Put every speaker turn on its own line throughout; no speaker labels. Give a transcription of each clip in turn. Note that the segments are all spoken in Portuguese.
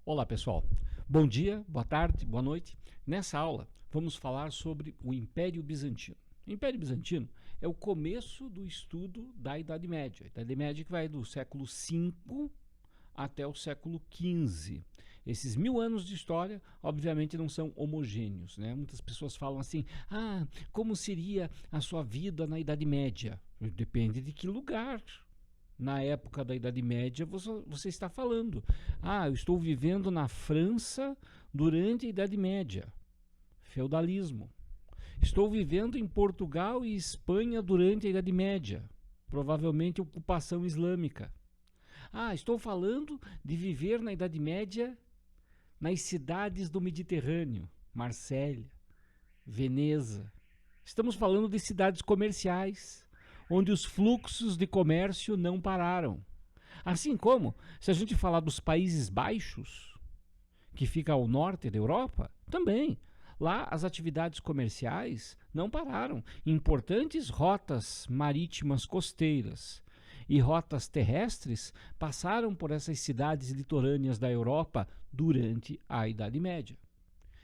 Olá pessoal, bom dia, boa tarde, boa noite. Nessa aula vamos falar sobre o Império Bizantino. O Império Bizantino é o começo do estudo da Idade Média. A Idade Média que vai do século V até o século XV. Esses 1000 anos de história, obviamente, não são homogêneos, né? Muitas pessoas falam assim, como seria a sua vida na Idade Média? Depende de que lugar. Na época da Idade Média, você está falando. Eu estou vivendo na França durante a Idade Média. Feudalismo. Estou vivendo em Portugal e Espanha durante a Idade Média. Provavelmente ocupação islâmica. Estou falando de viver na Idade Média nas cidades do Mediterrâneo. Marsella, Veneza. Estamos falando de cidades comerciais, onde os fluxos de comércio não pararam. Assim como, se a gente falar dos Países Baixos, que fica ao norte da Europa, também. Lá as atividades comerciais não pararam. Importantes rotas marítimas costeiras e rotas terrestres passaram por essas cidades litorâneas da Europa durante a Idade Média.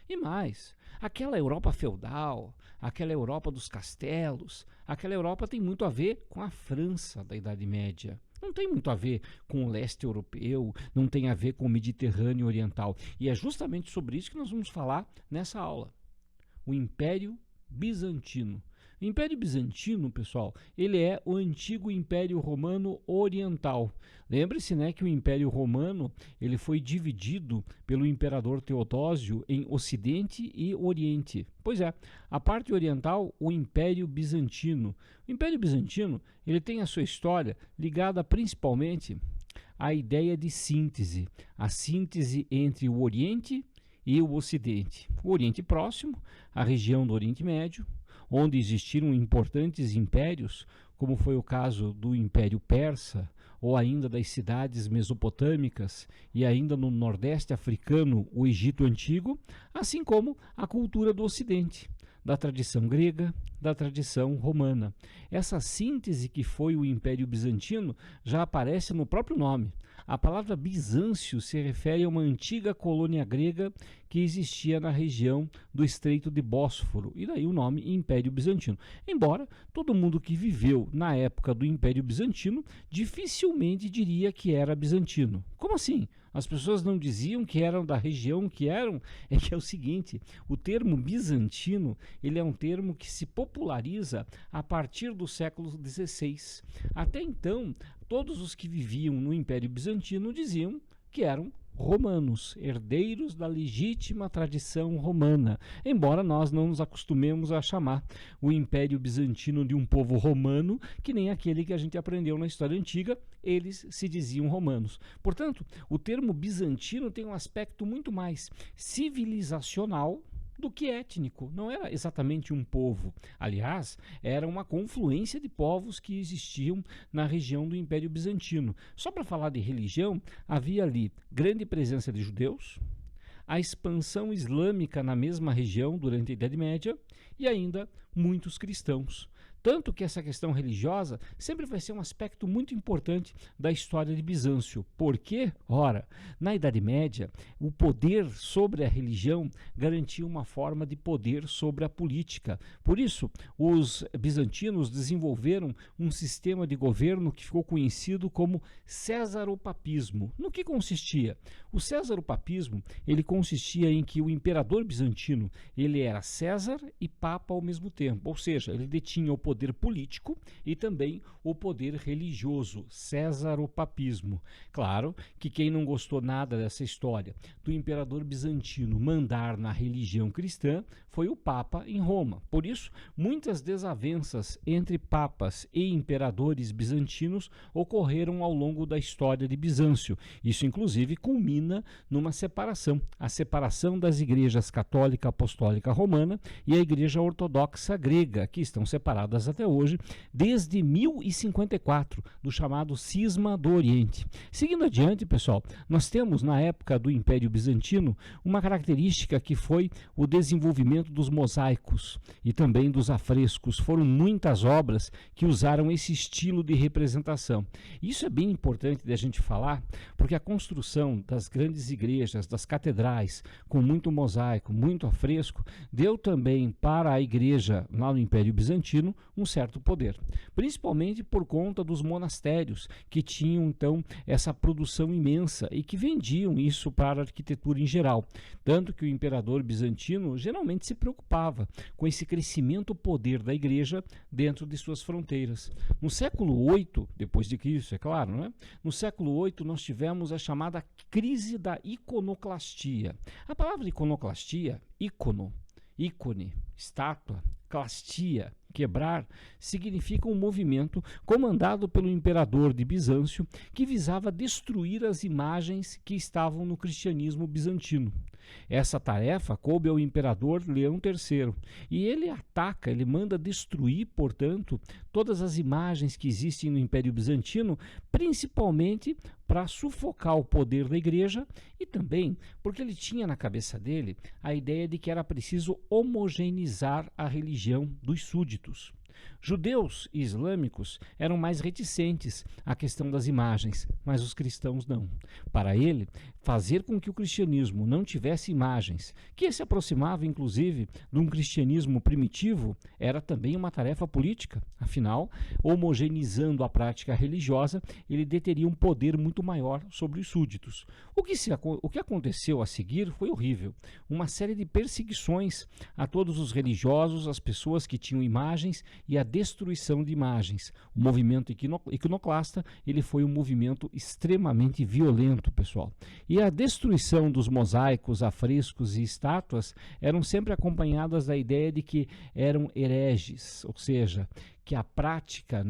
E mais, aquela Europa feudal, aquela Europa dos castelos, aquela Europa tem muito a ver com a França da Idade Média. Não tem muito a ver com o leste europeu, não tem a ver com o Mediterrâneo Oriental. E é justamente sobre isso que nós vamos falar nessa aula. O Império Bizantino. O Império Bizantino, pessoal, ele é o antigo Império Romano Oriental. Lembre-se, né, que o Império Romano ele foi dividido pelo imperador Teodósio em Ocidente e Oriente. Pois é, a parte oriental, o Império Bizantino. O Império Bizantino ele tem a sua história ligada principalmente à ideia de síntese. A síntese entre o Oriente e o Ocidente. O Oriente Próximo, a região do Oriente Médio, onde existiram importantes impérios, como foi o caso do Império Persa, ou ainda das cidades mesopotâmicas, e ainda no Nordeste africano, o Egito Antigo, assim como a cultura do Ocidente, da tradição grega, da tradição romana. Essa síntese que foi o Império Bizantino já aparece no próprio nome. A palavra Bizâncio se refere a uma antiga colônia grega que existia na região do Estreito de Bósforo, e daí o nome Império Bizantino. Embora todo mundo que viveu na época do Império Bizantino dificilmente diria que era bizantino. Como assim? As pessoas não diziam que eram da região que eram? É que é o seguinte, o termo bizantino ele é um termo que se populariza a partir do século XVI. Até então, todos os que viviam no Império Bizantino diziam que eram romanos, herdeiros da legítima tradição romana, embora nós não nos acostumemos a chamar o Império Bizantino de um povo romano, que nem aquele que a gente aprendeu na história antiga, eles se diziam romanos. Portanto, o termo bizantino tem um aspecto muito mais civilizacional do que étnico, não era exatamente um povo. Aliás, era uma confluência de povos que existiam na região do Império Bizantino. Só para falar de religião, havia ali grande presença de judeus, a expansão islâmica na mesma região durante a Idade Média e ainda muitos cristãos. Tanto que essa questão religiosa sempre vai ser um aspecto muito importante da história de Bizâncio. Por quê? Ora, na Idade Média, o poder sobre a religião garantia uma forma de poder sobre a política. Por isso, os bizantinos desenvolveram um sistema de governo que ficou conhecido como Césaropapismo. No que consistia? O Césaropapismo, ele consistia em que o imperador bizantino, ele era César e Papa ao mesmo tempo, ou seja, ele detinha o poder político e também o poder religioso, Césaropapismo. Claro que quem não gostou nada dessa história do imperador bizantino mandar na religião cristã foi o Papa em Roma. Por isso, muitas desavenças entre papas e imperadores bizantinos ocorreram ao longo da história de Bizâncio. Isso, inclusive, culmina numa separação, a separação das igrejas católica apostólica romana e a igreja ortodoxa grega, que estão separadas conservadas até hoje, desde 1054, do chamado Cisma do Oriente. Seguindo adiante, pessoal, nós temos na época do Império Bizantino uma característica que foi o desenvolvimento dos mosaicos e também dos afrescos. Foram muitas obras que usaram esse estilo de representação. Isso é bem importante de a gente falar, porque a construção das grandes igrejas, das catedrais, com muito mosaico, muito afresco, deu também para a igreja lá no Império Bizantino um certo poder, principalmente por conta dos monastérios, que tinham então essa produção imensa e que vendiam isso para a arquitetura em geral. Tanto que o imperador bizantino geralmente se preocupava com esse crescimento poder da igreja dentro de suas fronteiras. No século VIII, depois de Cristo, é claro, né? No século VIII nós tivemos a chamada crise da iconoclastia. A palavra iconoclastia, ícone, estátua, clastia, quebrar, significa um movimento comandado pelo imperador de Bizâncio que visava destruir as imagens que estavam no cristianismo bizantino. Essa tarefa coube ao imperador Leão III e ele manda destruir, portanto, todas as imagens que existem no Império Bizantino, principalmente para sufocar o poder da igreja e também porque ele tinha na cabeça dele a ideia de que era preciso homogeneizar a religião dos súditos. Judeus e islâmicos eram mais reticentes à questão das imagens, mas os cristãos não. Para ele, fazer com que o cristianismo não tivesse imagens, que se aproximava inclusive de um cristianismo primitivo, era também uma tarefa política. Afinal, homogeneizando a prática religiosa, ele deteria um poder muito maior sobre os súditos. O que aconteceu a seguir foi horrível. Uma série de perseguições a todos os religiosos, as pessoas que tinham imagens e a destruição de imagens. O movimento iconoclasta, ele foi um movimento extremamente violento, pessoal. E a destruição dos mosaicos, afrescos e estátuas eram sempre acompanhadas da ideia de que eram hereges, ou seja, que a prática,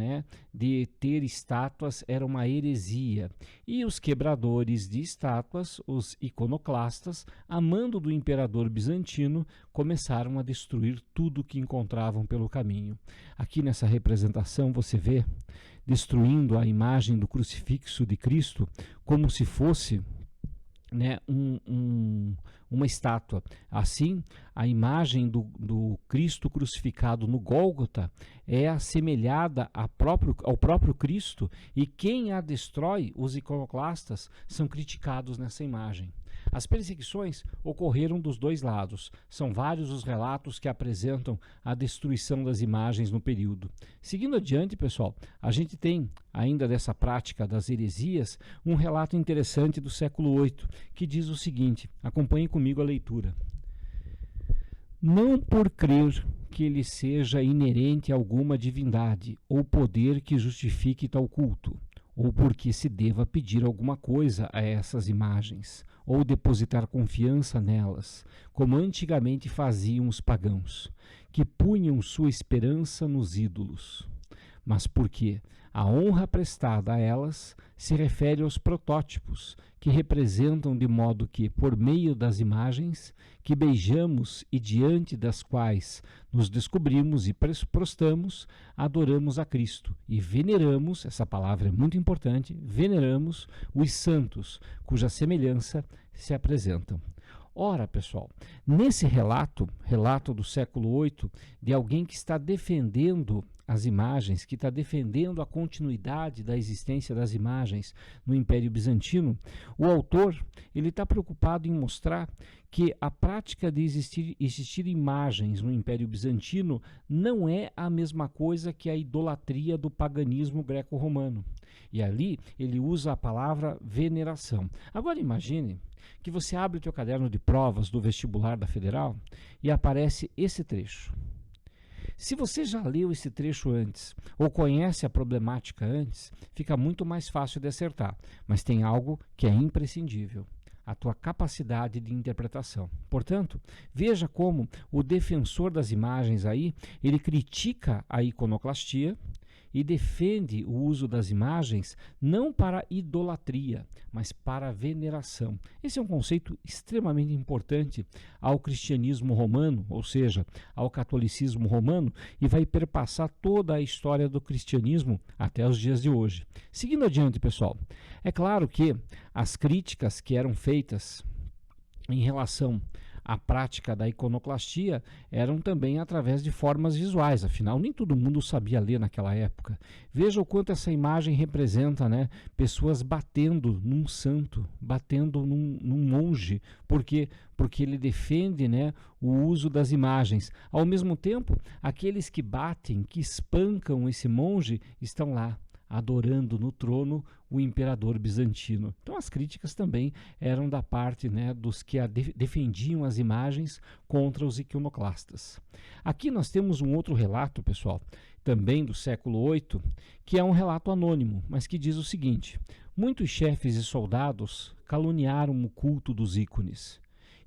de ter estátuas era uma heresia. E os quebradores de estátuas, os iconoclastas, a mando do imperador bizantino, começaram a destruir tudo que encontravam pelo caminho. Aqui nessa representação você vê destruindo a imagem do crucifixo de Cristo como se fosse uma estátua. Assim, a imagem do Cristo crucificado no Gólgota é assemelhada ao próprio Cristo, e quem a destrói, os iconoclastas, são criticados nessa imagem. As perseguições ocorreram dos dois lados. São vários os relatos que apresentam a destruição das imagens no período. Seguindo adiante, pessoal, a gente tem, ainda dessa prática das heresias, um relato interessante do século VIII, que diz o seguinte, acompanhe comigo a leitura. Não por crer que ele seja inerente a alguma divindade ou poder que justifique tal culto, ou porque se deva pedir alguma coisa a essas imagens, ou depositar confiança nelas, como antigamente faziam os pagãos, que punham sua esperança nos ídolos, mas porque a honra prestada a elas se refere aos protótipos, que representam de modo que, por meio das imagens que beijamos e diante das quais nos descobrimos e prostramos, adoramos a Cristo e veneramos, essa palavra é muito importante, veneramos os santos, cuja semelhança se apresentam. Ora, pessoal, nesse relato do século VIII, de alguém que está defendendo as imagens, que está defendendo a continuidade da existência das imagens no Império Bizantino, o autor ele está preocupado em mostrar que a prática de existir imagens no Império Bizantino não é a mesma coisa que a idolatria do paganismo greco-romano. E ali ele usa a palavra veneração. Agora imagine que você abre o teu caderno de provas do vestibular da Federal e aparece esse trecho. Se você já leu esse trecho antes ou conhece a problemática antes, fica muito mais fácil de acertar, mas tem algo que é imprescindível: a tua capacidade de interpretação. Portanto, veja como o defensor das imagens aí, ele critica a iconoclastia e defende o uso das imagens não para idolatria, mas para veneração. Esse é um conceito extremamente importante ao cristianismo romano, ou seja, ao catolicismo romano, e vai perpassar toda a história do cristianismo até os dias de hoje. Seguindo adiante, pessoal, é claro que as críticas que eram feitas em relação à prática da iconoclastia eram também através de formas visuais, afinal nem todo mundo sabia ler naquela época. Veja o quanto essa imagem representa, né, pessoas batendo num santo, batendo num monge, porque ele defende, né, o uso das imagens. Ao mesmo tempo, aqueles que batem, que espancam esse monge, estão lá adorando no trono o imperador bizantino. Então as críticas também eram da parte, né, dos que defendiam as imagens contra os iconoclastas. Aqui nós temos um outro relato, pessoal, também do século VIII, que é um relato anônimo, mas que diz o seguinte: muitos chefes e soldados caluniaram o culto dos ícones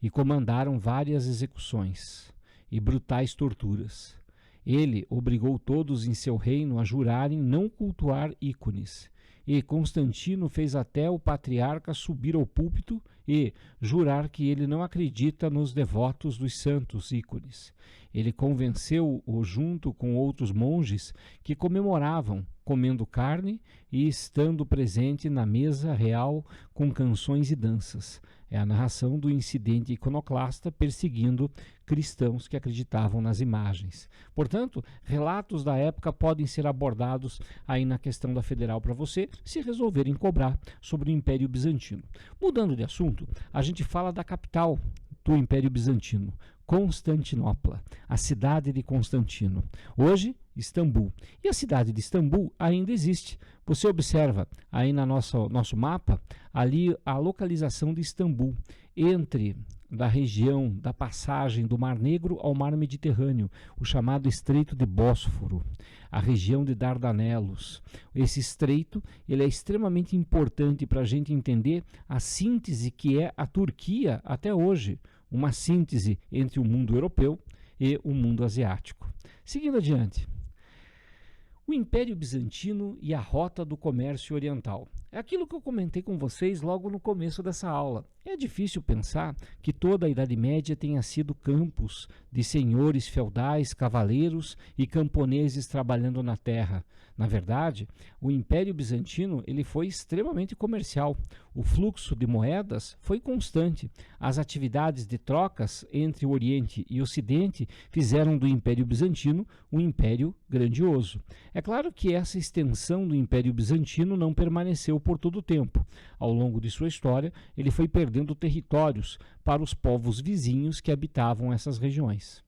e comandaram várias execuções e brutais torturas. Ele obrigou todos em seu reino a jurarem não cultuar ícones. E Constantino fez até o patriarca subir ao púlpito e jurar que ele não acredita nos devotos dos santos ícones. Ele convenceu-o junto com outros monges que comemoravam, comendo carne e estando presente na mesa real com canções e danças. É a narração do incidente iconoclasta perseguindo cristãos que acreditavam nas imagens. Portanto, relatos da época podem ser abordados aí na questão da federal para você, se resolverem cobrar sobre o Império Bizantino. Mudando de assunto, a gente fala da capital do Império Bizantino, Constantinopla, a cidade de Constantino. Hoje, Istambul. E a cidade de Istambul ainda existe. Você observa aí no nosso mapa, ali a localização de Istambul, entre da região da passagem do Mar Negro ao Mar Mediterrâneo, o chamado Estreito de Bósforo, a região de Dardanelos. Esse estreito ele é extremamente importante para a gente entender a síntese que é a Turquia até hoje, uma síntese entre o mundo europeu e o mundo asiático. Seguindo adiante, o Império Bizantino e a rota do comércio oriental. É aquilo que eu comentei com vocês logo no começo dessa aula. É difícil pensar que toda a Idade Média tenha sido campos de senhores feudais, cavaleiros e camponeses trabalhando na terra. Na verdade, o Império Bizantino ele foi extremamente comercial. O fluxo de moedas foi constante. As atividades de trocas entre o Oriente e o Ocidente fizeram do Império Bizantino um império grandioso. É claro que essa extensão do Império Bizantino não permaneceu por todo o tempo. Ao longo de sua história, ele foi perdendo territórios para os povos vizinhos que habitavam essas regiões.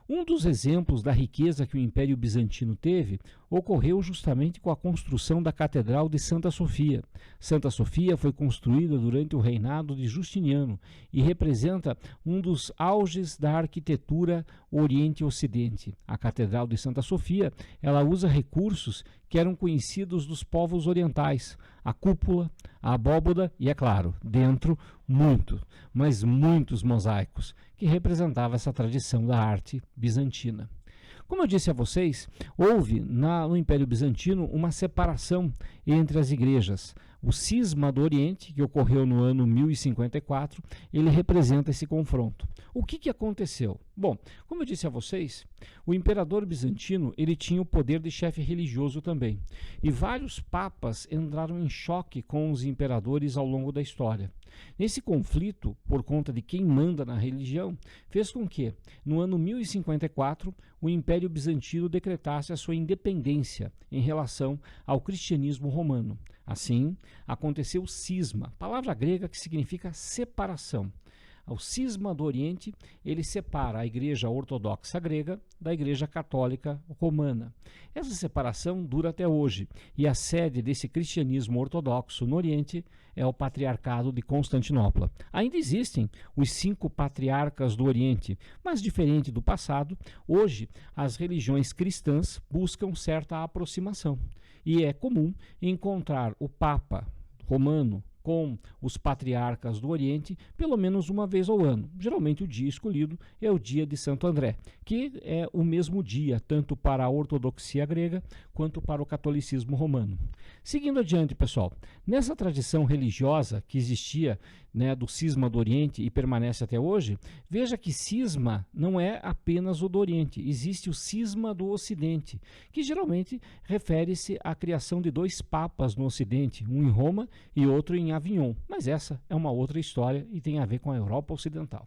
Um dos exemplos da riqueza que o Império Bizantino teve ocorreu justamente com a construção da Catedral de Santa Sofia. Santa Sofia foi construída durante o reinado de Justiniano e representa um dos auges da arquitetura Oriente e Ocidente. A Catedral de Santa Sofia, ela usa recursos que eram conhecidos dos povos orientais, a cúpula, a abóboda e, é claro, dentro muitos mosaicos, que representavam essa tradição da arte bizantina. Como eu disse a vocês, houve no Império Bizantino uma separação entre as igrejas. O cisma do Oriente, que ocorreu no ano 1054, ele representa esse confronto. O que aconteceu? Bom, como eu disse a vocês, o imperador bizantino ele tinha o poder de chefe religioso também. E vários papas entraram em choque com os imperadores ao longo da história. Nesse conflito, por conta de quem manda na religião, fez com que, no ano 1054, o Império Bizantino decretasse a sua independência em relação ao cristianismo romano. Assim, aconteceu o cisma, palavra grega que significa separação. O cisma do Oriente, ele separa a Igreja Ortodoxa grega da Igreja Católica Romana. Essa separação dura até hoje, e a sede desse cristianismo ortodoxo no Oriente é o Patriarcado de Constantinopla. Ainda existem os 5 patriarcas do Oriente, mas diferente do passado, hoje as religiões cristãs buscam certa aproximação, e é comum encontrar o Papa romano com os patriarcas do Oriente pelo menos uma vez ao ano. Geralmente o dia escolhido é o dia de Santo André, que é o mesmo dia tanto para a ortodoxia grega quanto para o catolicismo romano. Seguindo adiante, pessoal, nessa tradição religiosa que existia, né, do cisma do Oriente e permanece até hoje, veja que cisma não é apenas o do Oriente, existe o cisma do Ocidente, que geralmente refere-se à criação de dois papas no Ocidente, um em Roma e outro em Avignon, mas essa é uma outra história e tem a ver com a Europa Ocidental.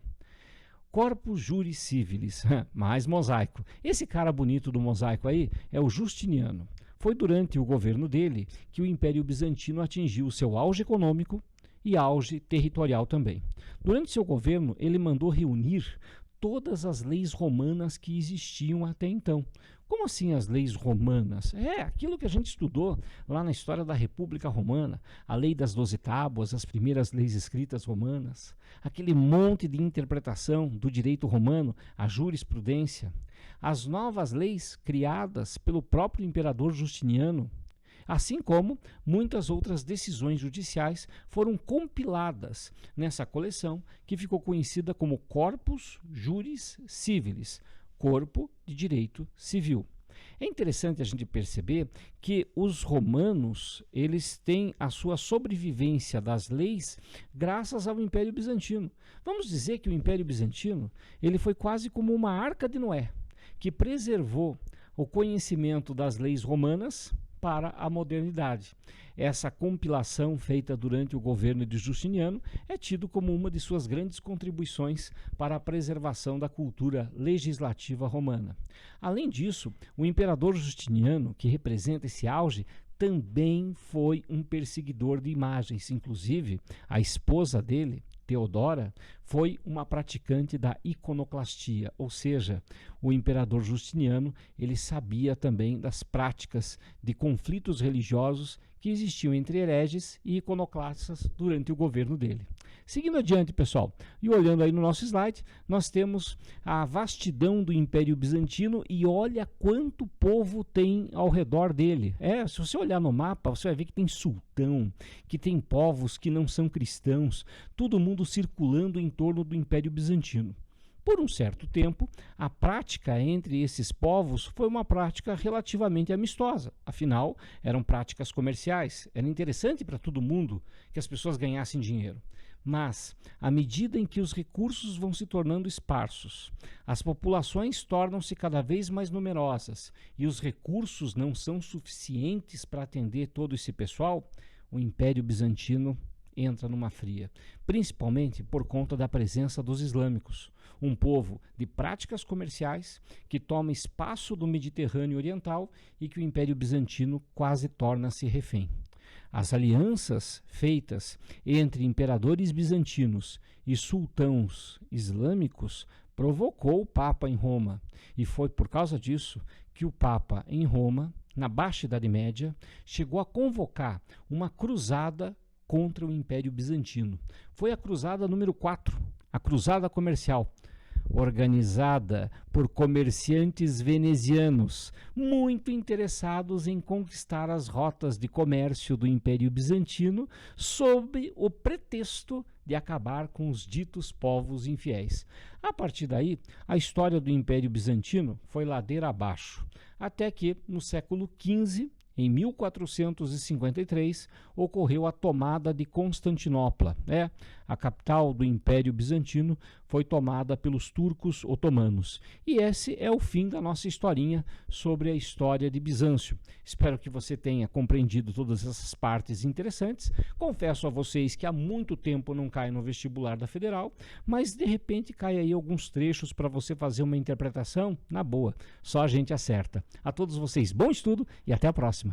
Corpus Juris Civilis, mais mosaico. Esse cara bonito do mosaico aí é o Justiniano. Foi durante o governo dele que o Império Bizantino atingiu seu auge econômico e auge territorial também. Durante seu governo, ele mandou reunir todas as leis romanas que existiam até então. Como assim as leis romanas? É aquilo que a gente estudou lá na história da República Romana, a lei das 12 tábuas, as primeiras leis escritas romanas, aquele monte de interpretação do direito romano, a jurisprudência, as novas leis criadas pelo próprio imperador Justiniano, assim como muitas outras decisões judiciais foram compiladas nessa coleção que ficou conhecida como Corpus Juris Civilis, Corpo de Direito Civil. É interessante a gente perceber que os romanos, eles têm a sua sobrevivência das leis graças ao Império Bizantino. Vamos dizer que o Império Bizantino, ele foi quase como uma arca de Noé, que preservou o conhecimento das leis romanas para a modernidade. Essa compilação feita durante o governo de Justiniano é tido como uma de suas grandes contribuições para a preservação da cultura legislativa romana. Além disso, o imperador Justiniano, que representa esse auge, também foi um perseguidor de imagens. Inclusive, a esposa dele, Teodora, foi uma praticante da iconoclastia, ou seja, o imperador Justiniano, ele sabia também das práticas de conflitos religiosos que existiam entre hereges e iconoclastas durante o governo dele. Seguindo adiante, pessoal, e olhando aí no nosso slide, nós temos a vastidão do Império Bizantino e olha quanto povo tem ao redor dele. Se você olhar no mapa, você vai ver que tem sultão, que tem povos que não são cristãos, todo mundo circulando em torno do Império Bizantino. Por um certo tempo, a prática entre esses povos foi uma prática relativamente amistosa. Afinal, eram práticas comerciais. Era interessante para todo mundo que as pessoas ganhassem dinheiro. Mas, à medida em que os recursos vão se tornando esparsos, as populações tornam-se cada vez mais numerosas e os recursos não são suficientes para atender todo esse pessoal, o Império Bizantino entra numa fria, principalmente por conta da presença dos islâmicos, um povo de práticas comerciais que toma espaço do Mediterrâneo Oriental e que o Império Bizantino quase torna-se refém. As alianças feitas entre imperadores bizantinos e sultãos islâmicos provocou o Papa em Roma, e foi por causa disso que o Papa em Roma, na Baixa Idade Média, chegou a convocar uma cruzada contra o Império Bizantino. Foi a cruzada número 4, a cruzada comercial, organizada por comerciantes venezianos, muito interessados em conquistar as rotas de comércio do Império Bizantino, sob o pretexto de acabar com os ditos povos infiéis. A partir daí, a história do Império Bizantino foi ladeira abaixo, até que, no século XV, em 1453, ocorreu a tomada de Constantinopla. A capital do Império Bizantino foi tomada pelos turcos otomanos. E esse é o fim da nossa historinha sobre a história de Bizâncio. Espero que você tenha compreendido todas essas partes interessantes. Confesso a vocês que há muito tempo não cai no vestibular da Federal, mas de repente cai aí alguns trechos para você fazer uma interpretação na boa. Só a gente acerta. A todos vocês, bom estudo e até a próxima.